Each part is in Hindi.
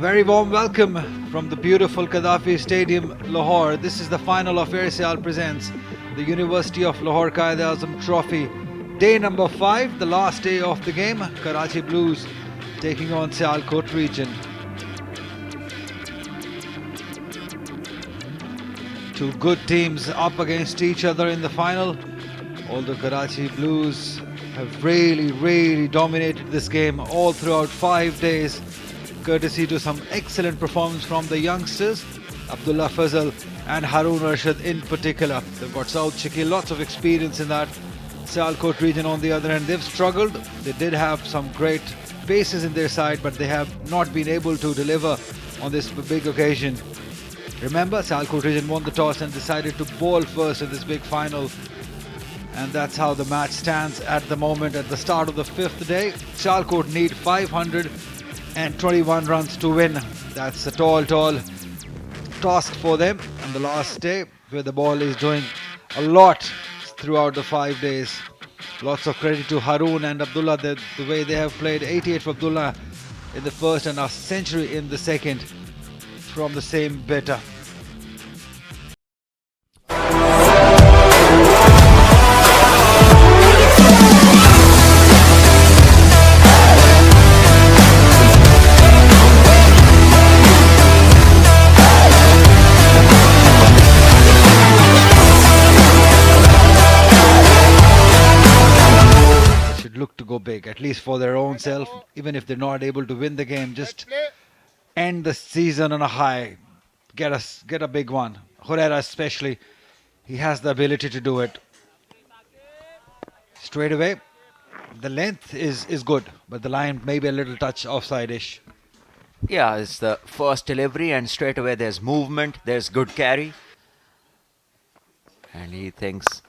very warm welcome from the beautiful Gaddafi Stadium, Lahore. This is the final of Airsial presents the University of Lahore Quaid-e-Azam Trophy. Day number 5, the last day of the game. Karachi Blues taking on Sialkot region. Two good teams up against each other in the final. Although Karachi Blues have really dominated this game all throughout 5 days, courtesy to some excellent performance from the youngsters, Abdullah Fazal and Haroon Rashid in particular. They've got South Shakil, lots of experience in that. Sialkot region on the other end, they've struggled. They did have some great paces in their side, but they have not been able to deliver on this big occasion. Remember, Sialkot region won the toss and decided to bowl first in this big final. And that's how the match stands at the moment. At the start of the 5th day, Sialkot need 521 runs to win. That's a tall task for them on the last day, where the ball is doing a lot throughout the 5 days. Lots of credit to Haroon and Abdullah, the way they have played. 88 for Abdullah in the first and a century in the second from the same batter. Look to go big, at least for their own self. Even if they're not able to win the game, just end the season on a high. Get a big one. Horera especially, he has the ability to do it. Straight away, the length is good, but the line may be a little touch offside-ish. Yeah, it's the first delivery and straight away there's movement, there's good carry. And he thinks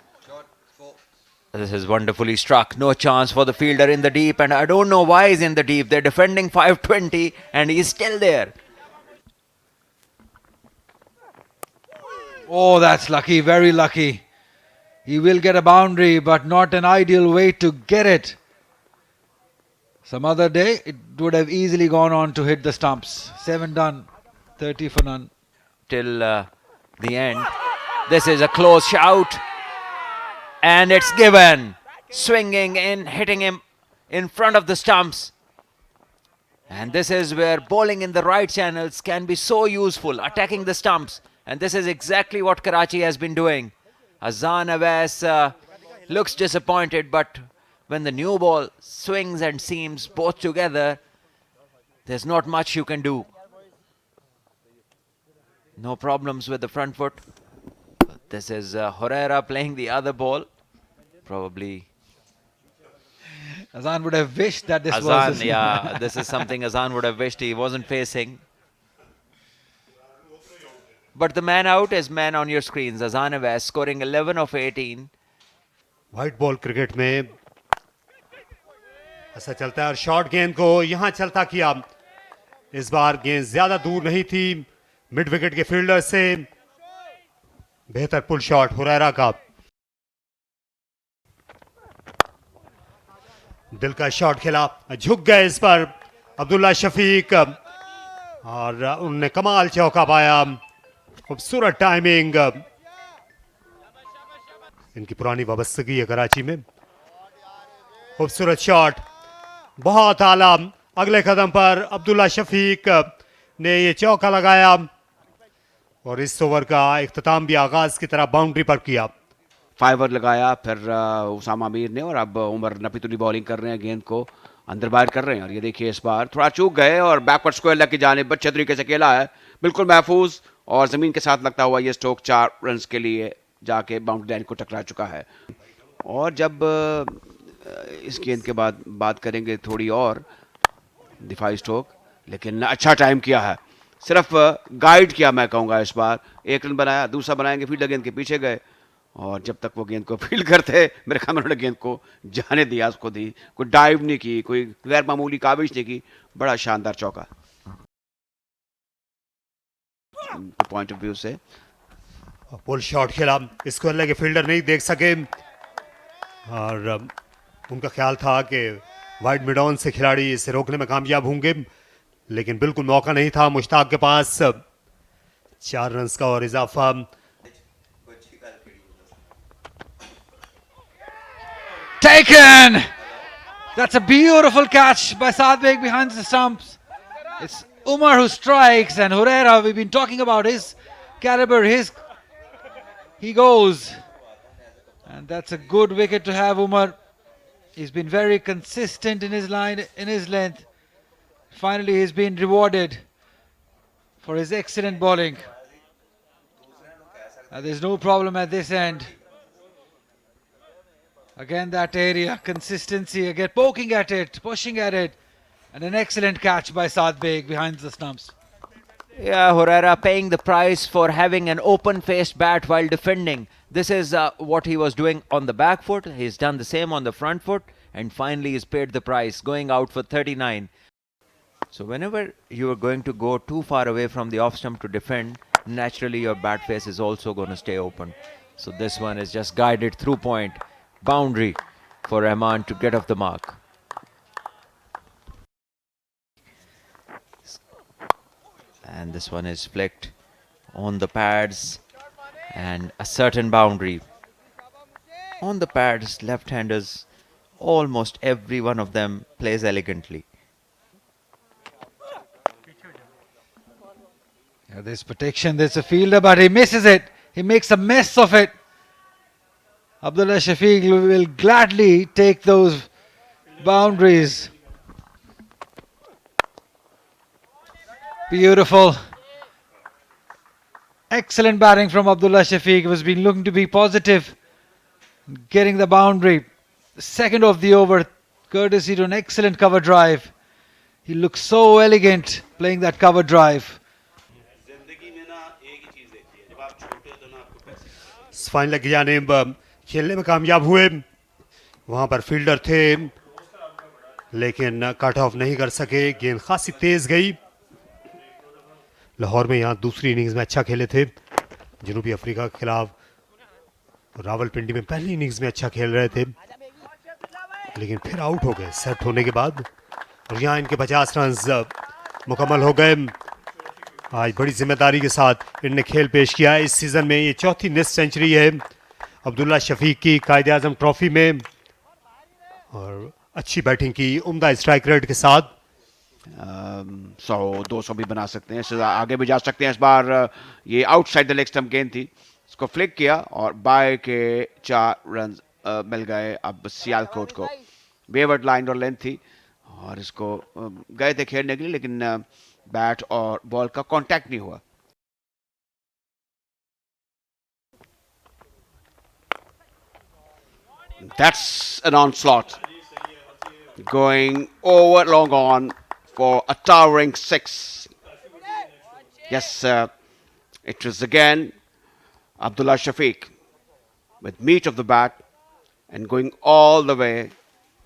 this is wonderfully struck. No chance for the fielder in the deep, and I don't know why he's in the deep. They're defending 520 and he's still there. Oh, that's lucky, very lucky. He will get a boundary, but not an ideal way to get it. Some other day, it would have easily gone on to hit the stumps. 7 done, 30 for none. Till the end. This is a close shout. And it's given. Swinging in, hitting him in front of the stumps. And this is where bowling in the right channels can be so useful, attacking the stumps. And this is exactly what Karachi has been doing. Azan Awais looks disappointed, but when the new ball swings and seams both together, there's not much you can do. No problems with the front foot. This is Horera playing the other ball. Probably Azan would have wished that this Azan, was... yeah, this is something Azan would have wished he wasn't facing. But the man out is man on your screens. Azan Awais scoring 11 of 18. White ball cricket में ऐसा चलता है और शॉर्ट गेंद को यहां चलता किया. इस बार गेंद ज्यादा दूर नहीं थी मिड विकेट के फील्डर से. बेहतर पुल शॉट हुरैरा का. दिल का शॉट खेला, झुक गए इस पर अब्दुल्ला शफीक और उन्होंने कमाल चौका पाया. खूबसूरत टाइमिंग. इनकी पुरानी वाबस्तगी है कराची में. खूबसूरत शॉट, बहुत आला. अगले कदम पर अब्दुल्ला शफीक ने ये चौका लगाया और इस ओवर का इख्तिताम भी आगाज की तरह बाउंड्री पर किया. 5 ओवर लगाया फिर उसामा मीर ने, और अब उमर नपीतुली बॉलिंग कर रहे हैं, गेंद को अंदर बाहर कर रहे हैं. और ये देखिए इस बार थोड़ा चूक गए और बैकवर्ड स्क्वायर लेग की जानिब अच्छे तरीके से खेला है, बिल्कुल महफूज और ज़मीन के साथ लगता हुआ ये स्ट्रोक 4 रन के लिए जाके बाउंड्री लाइन को टकरा चुका है. और जब इस गेंद के बाद बात करेंगे थोड़ी और दिफाई स्ट्रोक, लेकिन अच्छा टाइम किया है, सिर्फ गाइड किया मैं कहूँगा. इस बार 1 रन बनाया, दूसरा बनाएंगे, फील्डर गेंद के पीछे गए और जब तक वो गेंद को फील्ड करते मेरे ख्याल में उन्होंने गेंद को जाने दिया, उसको दी. कोई डाइव नहीं की, कोई गैर मामूली काबिज नहीं की. बड़ा शानदार चौका पॉइंट ऑफ व्यू से. पुल शॉट खेला, इसको अल्लाह के फील्डर नहीं देख सके और उनका ख्याल था कि वाइड मिड ऑन से खिलाड़ी इसे रोकने में कामयाब होंगे. लेकिन बिल्कुल मौका नहीं था मुश्ताक के पास। 4 रन का और इजाफा। Taken! That's a beautiful catch by Sadbek behind the stumps. It's Umar who strikes, and Herrera, we've been talking about his caliber, he goes. And that's a good wicket to have, Umar. He's been very consistent in his line, in his length. Finally, he's been rewarded for his excellent bowling. There's no problem at this end. Again, that area, consistency, again poking at it, pushing at it, and an excellent catch by Saad Beg behind the stumps. Yeah, Herrera paying the price for having an open-faced bat while defending. This is what he was doing on the back foot. He's done the same on the front foot, and finally he's paid the price, going out for 39. So whenever you are going to go too far away from the off stump to defend, naturally your bat face is also going to stay open. So this one is just guided through point. Boundary for Rahman to get off the mark. And this one is flicked on the pads, and a certain boundary. On the pads, left-handers, almost every one of them plays elegantly. Yeah, there's protection, there's a fielder, but he misses it. He makes a mess of it. Abdullah Shafiq will gladly take those boundaries. Beautiful. Excellent batting from Abdullah Shafiq, who has been looking to be positive, getting the boundary. Second of the over, courtesy to an excellent cover drive. He looks so elegant playing that cover drive. Final की जानिब खेलने में कामयाब हुए। वहां पर फील्डर थे लेकिन कट ऑफ नहीं कर सके। गेंद खासी तेज गई। लाहौर में यहाँ दूसरी इनिंग्स में अच्छा खेले थे। जनूबी अफ्रीका के खिलाफ रावलपिंडी में पहली इनिंग्स में अच्छा खेल रहे थे, लेकिन फिर आउट हो गए सेट होने के बाद। और यहाँ इनके 50 रन मुकम्मल हो गए। आज बड़ी जिम्मेदारी के साथ इनने खेल पेश किया। इस सीज़न में ये चौथी नेस्ट सेंचुरी है अब्दुल्ला शफीक की कायदे आज़म ट्रॉफी में, और अच्छी बैटिंग की उम्दा स्ट्राइक रेट के साथ। 100-200 भी बना सकते हैं, इससे आगे भी जा सकते हैं। इस बार ये आउटसाइड द लेग स्टंप गेंद थी, इसको फ्लिक किया और बाय के 4 रन मिल गए अब सियालकोट को। बेवर्ड लाइन और लेंथ थी और इसको गए थे खेलने के लिए, लेकिन बैट और बॉल का कांटेक्ट नहीं हुआ। That's an onslaught going over long on for a towering 6. Yes, it was again Abdullah Shafiq with meat of the bat and going all the way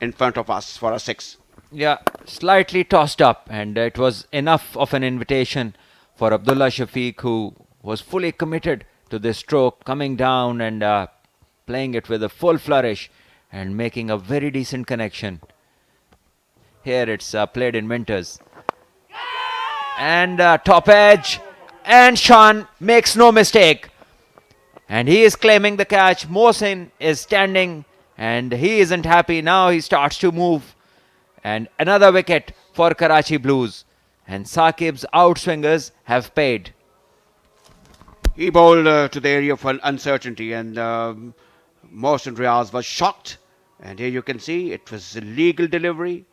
in front of us for a 6. Yeah, slightly tossed up, and it was enough of an invitation for Abdullah Shafiq, who was fully committed to this stroke, coming down and playing it with a full flourish and making a very decent connection. Here it's played in Winters. And top edge, and Shan makes no mistake. And he is claiming the catch. Mohsin is standing and he isn't happy. Now he starts to move. And another wicket for Karachi Blues. And Saqib's outswingers have paid. He bowled to the area of uncertainty, and Mohsin Riaz was shocked. And here you can see it was a legal delivery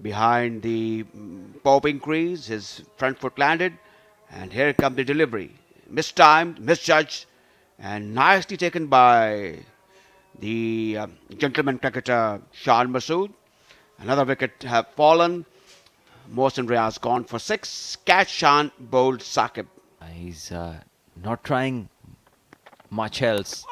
behind the popping crease. His front foot landed, and here comes the delivery. Mistimed, misjudged, and nicely taken by the gentleman cricketer Shan Masood. Another wicket have fallen. Mohsin Riaz gone for 6. Catch Shan bowled Saqib. He's not trying much else.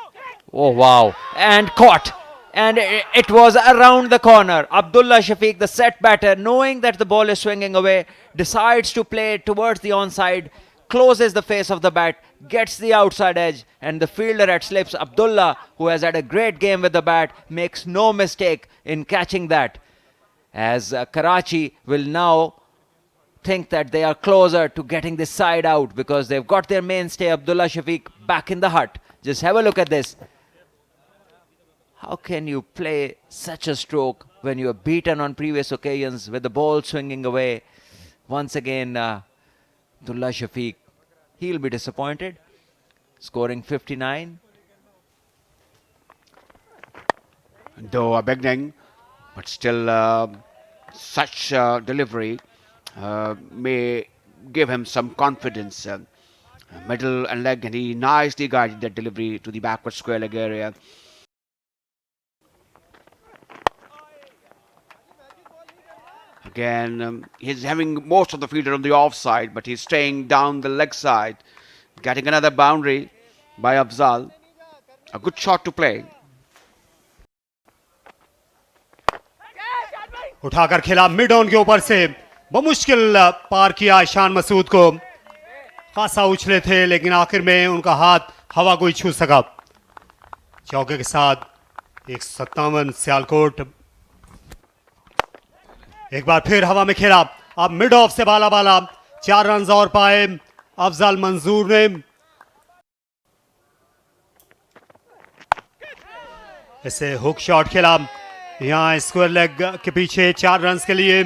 Oh, wow. And caught. And it was around the corner. Abdullah Shafiq, the set batter, knowing that the ball is swinging away, decides to play towards the onside, closes the face of the bat, gets the outside edge, and the fielder at slips, Abdullah, who has had a great game with the bat, makes no mistake in catching that. As Karachi will now think that they are closer to getting this side out because they've got their mainstay Abdullah Shafiq back in the hut. Just have a look at this. How can you play such a stroke when you are beaten on previous occasions with the ball swinging away? Once again, Abdullah Shafiq, he'll be disappointed. Scoring 59. Though a beginning, but still such delivery may give him some confidence. Middle and leg, and he nicely guided that delivery to the backward square leg area. Again, he's having most of the fielder on the offside, but he's staying down the leg side, getting another boundary by Afzal. A good shot to play. उठाकर खेला मिड ऑन के ऊपर से, बमुश्किल पार किया ईशान मसूद को। खासा उछले थे लेकिन आखिर में उनका हाथ हवा को ही छू सका। चौके के साथ 157 सियालकोट एक बार फिर हवा में खेला। अब मिड ऑफ से बाला बाला 4 रन और पाए अफजल मंजूर ने। ऐसे हुक शॉट खेला, यहां स्क्वायर लेग के पीछे 4 रन के लिए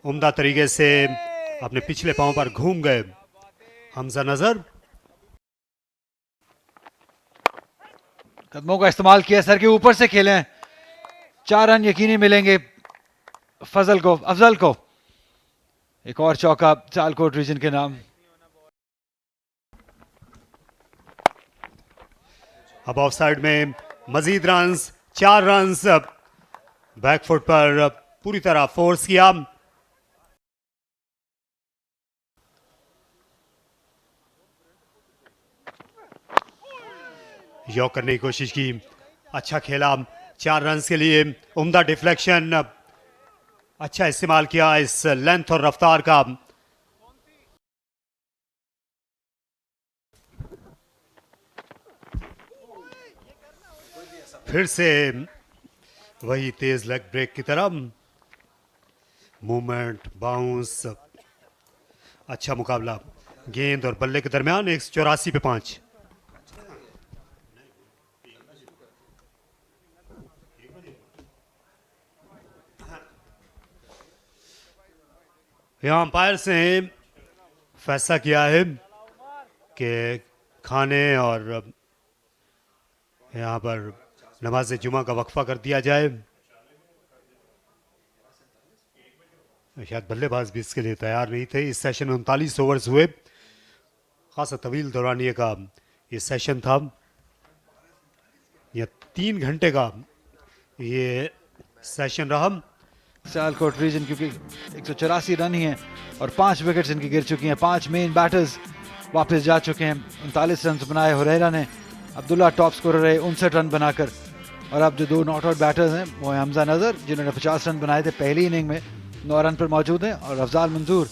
उम्दा तरीके से अपने पिछले पांव पर घूम गए हमजा नजर। कदमों का इस्तेमाल किया, सर के ऊपर से खेलें, 4 रन यकीनी मिलेंगे अफजल को। एक और चौका सियालकोट रीजन के नाम। अब ऑफ साइड में मजीद रन, 4 रन बैकफुट पर पूरी तरह फोर्स किया। यॉक करने की कोशिश की, अच्छा खेला, 4 रन के लिए। उम्दा डिफ्लेक्शन, अच्छा इस्तेमाल किया इस लेंथ और रफ्तार का। फिर से वही तेज लेग ब्रेक की तरफ, मूवमेंट, बाउंस, अच्छा मुकाबला। गेंद और बल्ले के दरमियान 184 पे 5। यहाँ अंपायर्स ने फैसला किया है कि खाने और यहाँ पर नमाज जुमा का वक्फा कर दिया जाए। शायद बल्लेबाज भी इसके लिए तैयार नहीं थे। इस सेशन में 39 ओवर्स हुए, खासा तवील दौरानिए का ये सेशन था। यह 3 घंटे का ये सेशन रहा। सियालकोट रीजन क्योंकि 184 रन ही हैं और 5 विकेट्स इनकी गिर चुकी हैं। 5 मेन बैटर्स वापस जा चुके हैं। 39 रन बनाए हुरैरा ने, अब्दुल्ला टॉप स्कोरर रहे 59 रन बनाकर। और अब जो 2 नॉट आउट बैटर्स हैं वो है हमजा नजर जिन्होंने 50 रन बनाए थे पहली इनिंग में, 9 रन पर मौजूद हैं, और अफजाल मंजूर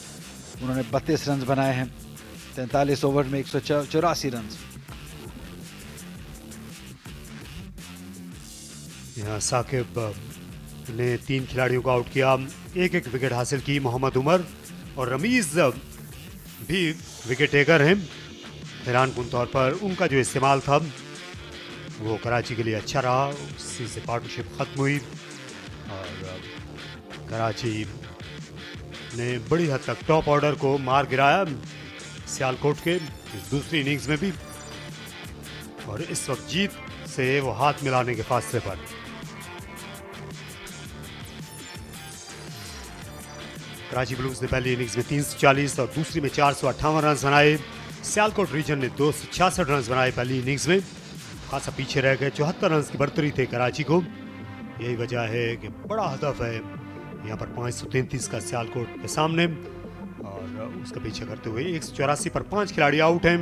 उन्होंने 32 रन बनाए हैं 43 ओवर में 184 रन। यहाँ साकिब ने 3 खिलाड़ियों को आउट किया, एक विकेट हासिल की। मोहम्मद उमर और रमीज भी विकेट टेकर हैं। हैरान कुन तौर पर उनका जो इस्तेमाल था वो कराची के लिए अच्छा रहा, उसी से पार्टनरशिप ख़त्म हुई और कराची ने बड़ी हद तक टॉप ऑर्डर को मार गिराया सियालकोट के इस दूसरी इनिंग्स में भी। और इस वक्त जीत से वो हाथ मिलाने के फासले पर। कराची ब्लूज ने पहली इनिंग्स में 340 और दूसरी में 458 रन बनाए। सियालकोट रीजन ने 266 रन बनाए पहली इनिंग्स में, खासा पीछे रह गए। 74 रन की बढ़तरी थे कराची को। यही वजह है कि बड़ा हदफ है यहाँ पर 533 का सियालकोट के सामने, और उसका पीछे करते हुए 184 पर 5 खिलाड़ी आउट हैं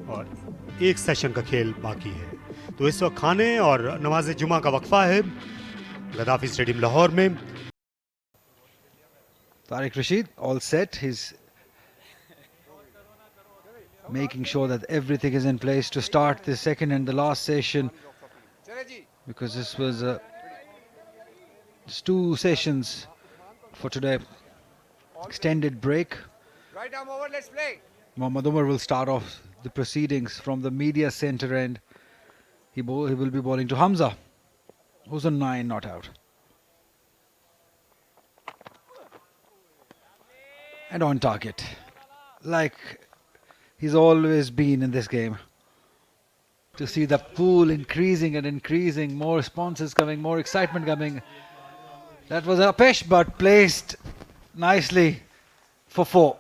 और एक सेशन का खेल बाकी है। तो इस वक्त खाने और नमाज जुमा का वक्फा है गद्दाफी स्टेडियम लाहौर में। Tariq Rashid all set. He's making sure that everything is in place to start the second and the last session, because this was just 2 sessions for today. extended break. Right arm over, let's play. Mohammad Umar will start off the proceedings from the media centre end. He will be bowling to Hamza, who's on 9 not out. And on target, like he's always been in this game. To see the pool increasing and increasing, more responses coming, more excitement coming. That was Apesh, but placed nicely for 4.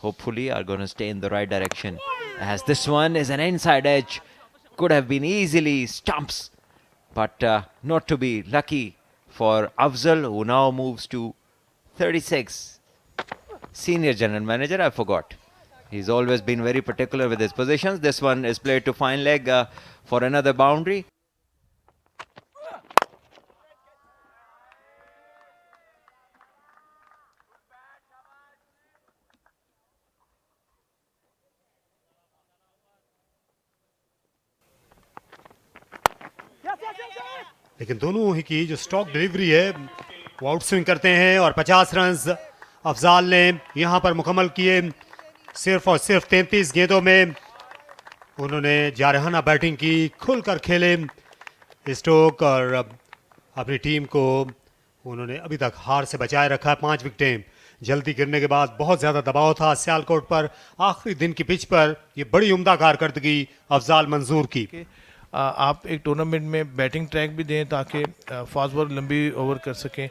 Hopefully are going to stay in the right direction, as this one is an inside edge. Could have been easily stumps, but not to be. Lucky for Afzal, who now moves to 36. Senior general manager, I forgot. He's always been very particular with his positions. This one is played to fine leg for another boundary. लेकिन दोनों ही की जो स्टॉक डिलीवरी है वो आउट स्विंग करते हैं और 50 रन्स अफजाल ने यहां पर मुकम्मल किए। सिर्फ और सिर्फ 33 गेंदों में उन्होंने जारहाना बैटिंग की, खुलकर खेले स्टोक और अपनी टीम को उन्होंने अभी तक हार से बचाए रखा है। 5 विकेटें जल्दी गिरने के बाद बहुत ज़्यादा दबाव था सियालकोट पर। आखिरी दिन की पिच पर ये बड़ी उम्दा कारकर्दगी अफजाल मंजूर की। आप एक टूर्नामेंट में बैटिंग ट्रैक भी दें ताकि फास्ट बॉल लंबी ओवर कर सकें,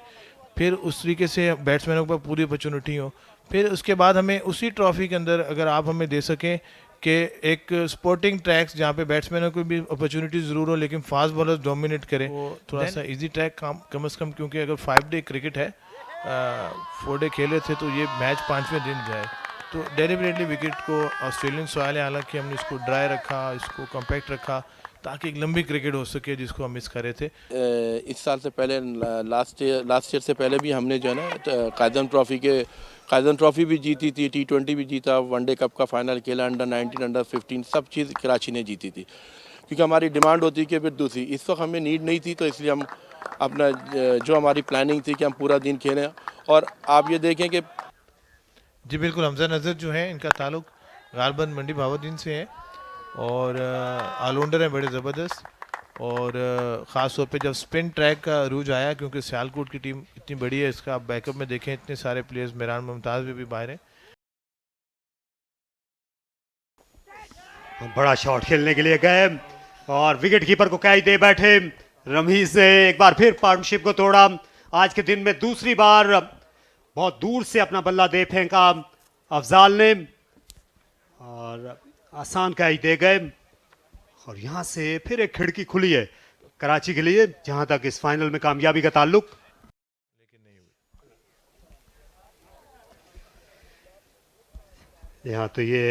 फिर उस तरीके से बैट्समैनों पर पूरी अपॉर्चुनिटी हो। फिर उसके बाद हमें उसी ट्रॉफी के अंदर अगर आप हमें दे सकें कि एक स्पोर्टिंग ट्रैक्स जहाँ पे बैट्समैनों को भी अपॉर्चुनिटी ज़रूर हो लेकिन फास्ट बॉलर डोमिनेट करें, वो थोड़ा सा इजी ट्रैक कम से कम, क्योंकि अगर 5 डे क्रिकेट है, 4 डे खेले थे तो ये मैच 5वें दिन जाए, तो डेलिबरेटली विकेट को ऑस्ट्रेलियन सॉइल है, हालांकि हमने इसको ड्राई रखा, इसको कॉम्पैक्ट रखा ताकि एक लंबी क्रिकेट हो सके जिसको हम मिस कर रहे थे। इस साल से पहले लास्ट ईयर से पहले भी हमने जो है ना कायदन ट्रॉफी भी जीती थी, T20 भी जीता, वनडे कप का फाइनल खेला, अंडर 19 अंडर 15 सब चीज़ कराची ने जीती थी, क्योंकि हमारी डिमांड होती कि फिर दूसरी इस वक्त हमें नीड नहीं थी, तो इसलिए हम अपना जो हमारी प्लानिंग थी कि हम पूरा दिन खेलें। और आप ये देखें कि जी बिल्कुल, हमजा नज़र जो है इनका ताल्लुक गालबन मंडी भावुद्दीन से है और ऑलराउंडर है बड़े ज़बरदस्त, और ख़ास तौर पे जब स्पिन ट्रैक का रूज आया, क्योंकि सियालकोट की टीम इतनी बड़ी है, इसका आप बैकअप में देखें इतने सारे प्लेयर्स, मेहरान मुमताज़ भी बाहर हैं। बड़ा शॉट खेलने के लिए गए और विकेट कीपर को कैच दे बैठे। रमीज ने एक बार फिर पार्टनरशिप को तोड़ा। आज के दिन में दूसरी बार बहुत दूर से अपना बल्ला दे फेंका अफजाल ने और आसान कैच दे गए। और यहां से फिर एक खिड़की खुली है कराची के लिए, जहां तक इस फाइनल में कामयाबी का ताल्लुक। यहां तो ये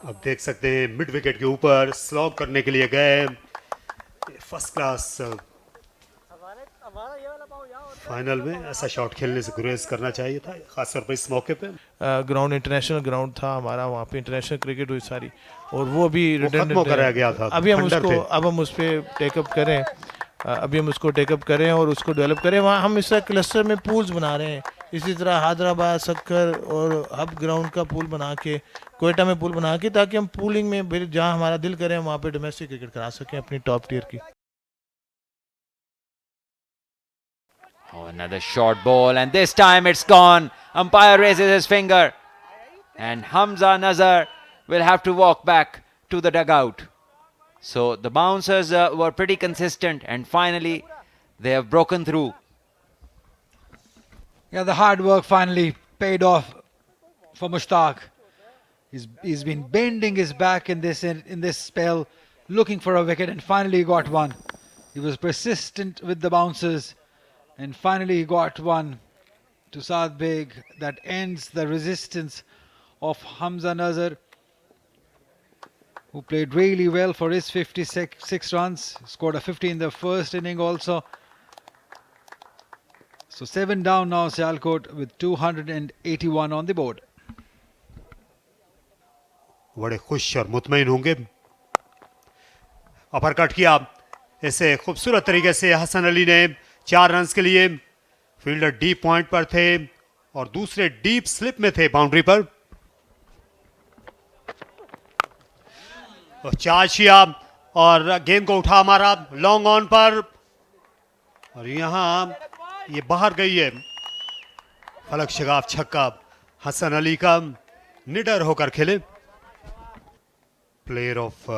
अब देख सकते हैं मिड विकेट के ऊपर स्लॉग करने के लिए गए। फर्स्ट क्लास फाइनल में ऐसा शॉट खेलने से गुरेज करना चाहिए था, खासतौर पर इस मौके पे। ग्राउंड इंटरनेशनल ग्राउंड था हमारा, वहाँ पे इंटरनेशनल क्रिकेट हुई सारी, और वो भी खत्म कराया गया था। अभी हम उसको अब हम उस पर टेकअप करें, अभी हम उसको टेकअप करें और उसको डेवलप करें। वहाँ हम इस तरह क्लस्टर में पूल्स बना रहे हैं, इसी तरह हैदराबाद, सक्कर और हब ग्राउंड का पूल बना के, कोयटा में पूल बना के, ताकि हम पूलिंग में जहाँ हमारा दिल करें वहाँ पे डोमेस्टिक क्रिकेट करा सकें अपनी टॉप टियर की। Oh, another short ball, and this time it's gone. Umpire raises his finger, and Hamza Nazar will have to walk back to the dugout. So the bouncers were pretty consistent, and finally they have broken through. Yeah, the hard work finally paid off for Mushtaq. He's been bending his back in this spell, looking for a wicket, and finally he got one. He was persistent with the bouncers, and finally he got one to Saad Beg that ends the resistance of Hamza Nazar, who played really well for his 56 runs, scored a 50 in the first inning also. So 7 down now Sialkot with 281 on the board. बड़े खुश और मुतमईन होंगे। अपरकट किया इसे खूबसूरत तरीके से हसन अली ने 4 रन के लिए। फील्डर डीप पॉइंट पर थे और दूसरे डीप स्लिप में थे बाउंड्री पर। और चार्ज किया और गेंद को उठा मारा लॉन्ग ऑन पर, और यहां ये बाहर गई है। फलक शगाफ छक्का हसन अली का, निडर होकर खेले। प्लेयर ऑफ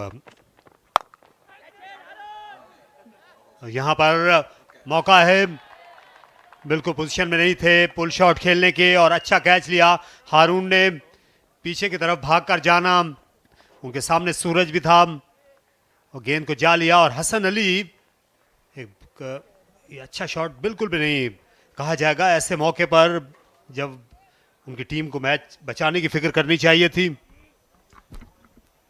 यहां पर मौका है, बिल्कुल पोजीशन में नहीं थे पुल शॉट खेलने के, और अच्छा कैच लिया हारून ने। पीछे की तरफ भागकर जाना, उनके सामने सूरज भी था और गेंद को जा लिया। और हसन अली ये अच्छा शॉट बिल्कुल भी नहीं कहा जाएगा ऐसे मौके पर, जब उनकी टीम को मैच बचाने की फिक्र करनी चाहिए थी।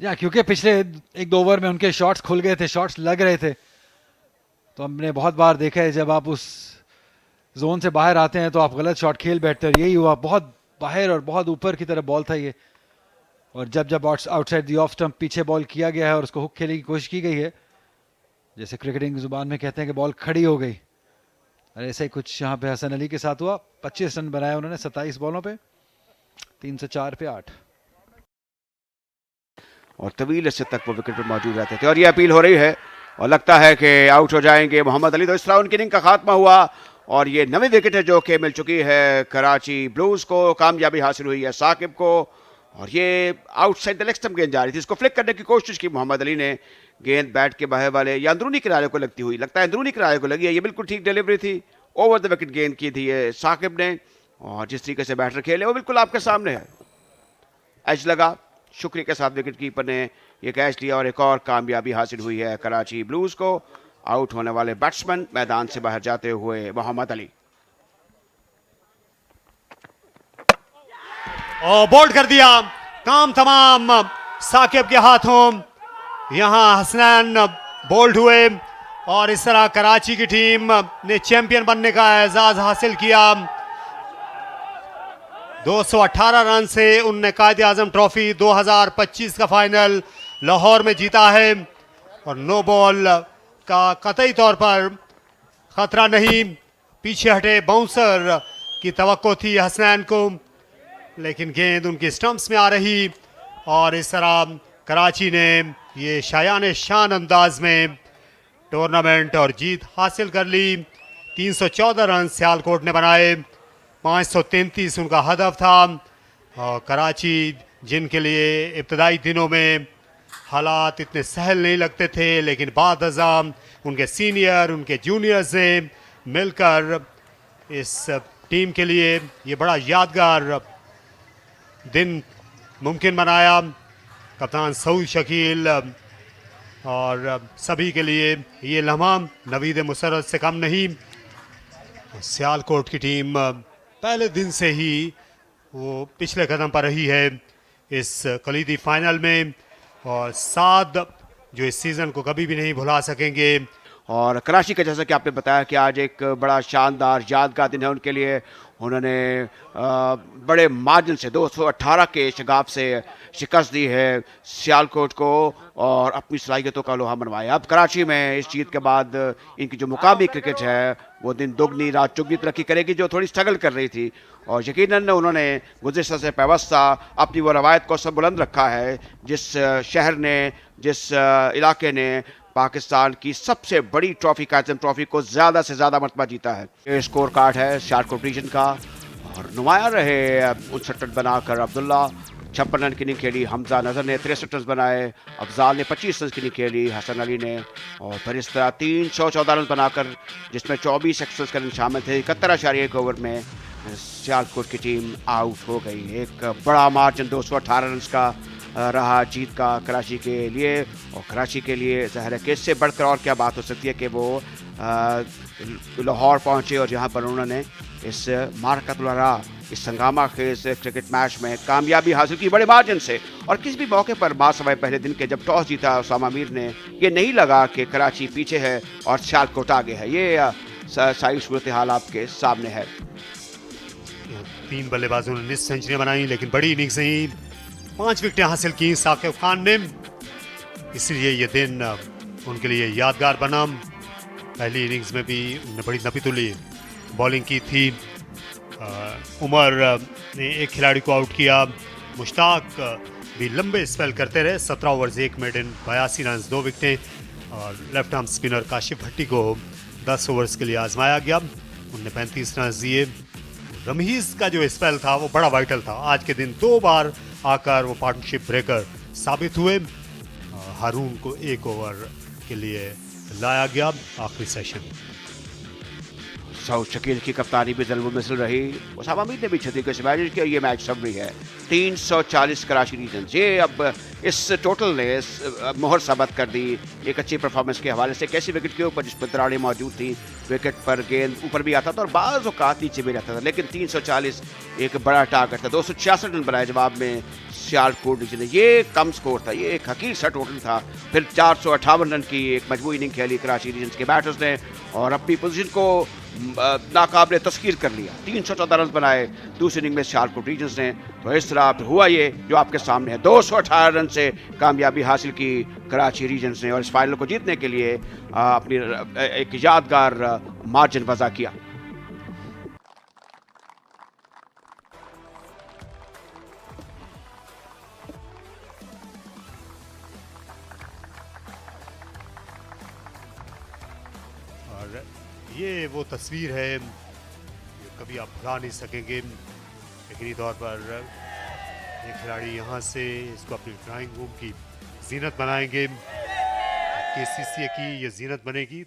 या क्योंकि पिछले 1-2 ओवर में उनके शॉट्स खुल गए थे, शॉट्स लग रहे थे। तो हमने बहुत बार देखा है जब आप उस जोन से बाहर आते हैं तो आप गलत शॉट खेल बैठते हैं। यही हुआ, बहुत बाहर और बहुत ऊपर की तरफ बॉल था ये। और जब आउटसाइड दी ऑफ स्टंप पीछे बॉल किया गया है और उसको हुक खेलने की कोशिश की गई है, जैसे क्रिकेटिंग की जुबान में कहते हैं कि बॉल खड़ी हो गई, और ऐसा ही कुछ यहाँ पे हसन अली के साथ हुआ। 25 रन बनाए उन्होंने 27 बॉलों पे, 304 पे 8। और तवील अरसे तक वो विकेट पर मौजूद रहते थे। और ये अपील हो रही है और लगता है कि आउट हो जाएंगे मोहम्मद अली। तो इस तरह उनकी इनिंग का खात्मा हुआ और ये 9वीं विकेट है जो कि मिल चुकी है कराची ब्लूज को। कामयाबी हासिल हुई है साकिब को, और ये आउटसाइड द लेग स्टंप गेंद जा रही थी, इसको फ्लिक करने की कोशिश की मोहम्मद अली ने। गेंद बैट के बाहर वाले या अंदरूनी किनारे को लगती हुई, लगता है अंदरूनी किनारे को लगी है। ये बिल्कुल ठीक डिलीवरी थी, ओवर द विकेट गेंद की थी ये साकिब ने। और जिस तरीके से बैटर खेले वो बिल्कुल आपके सामने है। एज लगा, शुक्रिया के साथ विकेट कीपर ने ये कैच लिया और एक और कामयाबी हासिल हुई है कराची ब्लूज को। आउट होने वाले बैट्समैन मैदान से बाहर जाते हुए मोहम्मद अली। और बोल्ड कर दिया, काम तमाम साकिब के हाथों। यहां हसनैन बोल्ड हुए और इस तरह कराची की टीम ने चैंपियन बनने का एजाज हासिल किया। 218 रन से उनने कायदे आजम ट्रॉफी 2025 का फाइनल लाहौर में जीता है। और नो बॉल का कतई तौर पर खतरा नहीं, पीछे हटे बाउंसर की तवक्को थी हसनैन को, लेकिन गेंद उनकी स्टंप्स में आ रही और इस तरह कराची ने ये शायान शान अंदाज में टूर्नामेंट और जीत हासिल कर ली। 314 रन सियालकोट ने बनाए, 533 उनका हदफ था। और कराची जिनके लिए इब्तदाई दिनों में हालात इतने सहल नहीं लगते थे, लेकिन बाद अज़ाम उनके सीनियर उनके जूनियर्स ने मिलकर इस टीम के लिए ये बड़ा यादगार दिन मुमकिन बनाया। कप्तान सऊद शकील और सभी के लिए ये लम्हा नवीद मुसर्रत से कम नहीं। सियालकोट की टीम पहले दिन से ही वो पिछले कदम पर रही है इस कलीदी फाइनल में, और साद जो इस सीज़न को कभी भी नहीं भुला सकेंगे। और कराची का जैसा कि आपने बताया कि आज एक बड़ा शानदार यादगार दिन है उनके लिए। उन्होंने बड़े मार्जिन से 218 के शगाफ से शिकस्त दी है सियालकोट को और अपनी सलाहियतों का लोहा मनवाया। अब कराची में इस जीत के बाद इनकी जो मुकामी क्रिकेट है वो दिन दुगनी रात चुगनी तरक्की करेगी, जो थोड़ी स्ट्रगल कर रही थी। और यकीनन उन्होंने गुज़िश्ता से पैवस्ता अपनी वो रवायत को सब बुलंद रखा है, जिस शहर ने जिस इलाके ने पाकिस्तान की सबसे बड़ी ट्रॉफी काज़म ट्रॉफी को ज़्यादा से ज़्यादा मरतबा जीता है। ये स्कोर कार्ड है सियालकोट रीजन का। और नुमाया रहे 59 रन बनाकर अब्दुल्ला, 56 रन की इनिंग खेली हमजा नज़र ने, 63 रन बनाए, अफजाल ने 25 रन की इनिंग खेली, हसन अली ने। और फिर इस तरह 314 रन बनाकर, जिसमें 24 एक्स्ट्रा रन शामिल थे, 71.1 ओवर में सियालकोट की टीम आउट हो गई। एक बड़ा मार्जिन 218 रन का रहा जीत का कराची के लिए। और कराची के लिए ज़ाहिर है कि इससे बढ़कर और क्या बात हो सकती है कि वो लाहौर पहुँचे और यहाँ पर उन्होंने इस मारकतुलरा इस संगामा खेज क्रिकेट मैच में कामयाबी हासिल की बड़े मार्जिन से। और किसी भी मौके पर मासवाए पहले दिन के जब टॉस जीता उसामा मीर ने, ये नहीं लगा कि कराची पीछे है और सियालकोट आगे है। ये सारी सूरत हाल आपके सामने है। 3 बल्लेबाजों ने 19 सेंचुरियां बनाई, लेकिन बड़ी इनिंग्स नहीं, 5 विकेटें हासिल की साकिब खान ने। इसलिए ये दिन उनके लिए यादगार बना। पहली इनिंग्स में भी उन्होंने बड़ी नपीतुली बॉलिंग की थी। उमर ने एक खिलाड़ी को आउट किया। मुश्ताक भी लंबे स्पेल करते रहे। 17 ओवर्स 1 मेडन 82 रन 2 विकेटें। और लेफ्ट आर्म स्पिनर काशिफ भट्टी को 10 ओवर्स के लिए आजमाया गया। उनने 35 रन दिए। रमीज का जो स्पेल था वो बड़ा वाइटल था। आज के दिन 2 बार आकर वो पार्टनरशिप ब्रेकर साबित हुए। हारून को 1 ओवर के लिए लाया गया आखिरी सेशन। सऊद शकील की कप्तानी भी ज़ल्म मिसल रही। उसामा मीर ने भी छतरी को मैनेज किया। ये मैच समरी है 340 कराची रीजन्स। ये अब इस टोटल ने मोहर साबित कर दी एक अच्छी परफॉर्मेंस के हवाले से। कैसी विकेट के ऊपर जिस पर दरारें मौजूद थी, विकेट पर गेंद ऊपर भी आता था और बाज़ औक़ात नीचे भी रहता था, लेकिन 340 एक बड़ा टारगेट था। 266 रन बनाए जवाब में सियालकोट ने। ये कम स्कोर था, ये एक हकीर सा टोटल था। फिर 458 रन की एक मजबूत इनिंग खेली कराची रीजन्स के बैटर्स ने और अपनी पोजीशन को नाकाबिले तस्कीर कर लिया। 314 रन बनाए दूसरी इनिंग में सियालकोट रीजन्स ने। तो इस तरह हुआ ये जो आपके सामने है। 218 रन से कामयाबी हासिल की कराची रीजन्स ने और इस फाइनल को जीतने के लिए अपनी एक यादगार मार्जिन वज़ा किया। और ये वो तस्वीर है जो कभी आप भुला नहीं सकेंगे। यकीनी तौर पर ये खिलाड़ी यहाँ से इसको अपनी ड्राइंग रूम की जीनत बनाएंगे। केसीसी की ये जीनत बनेगी।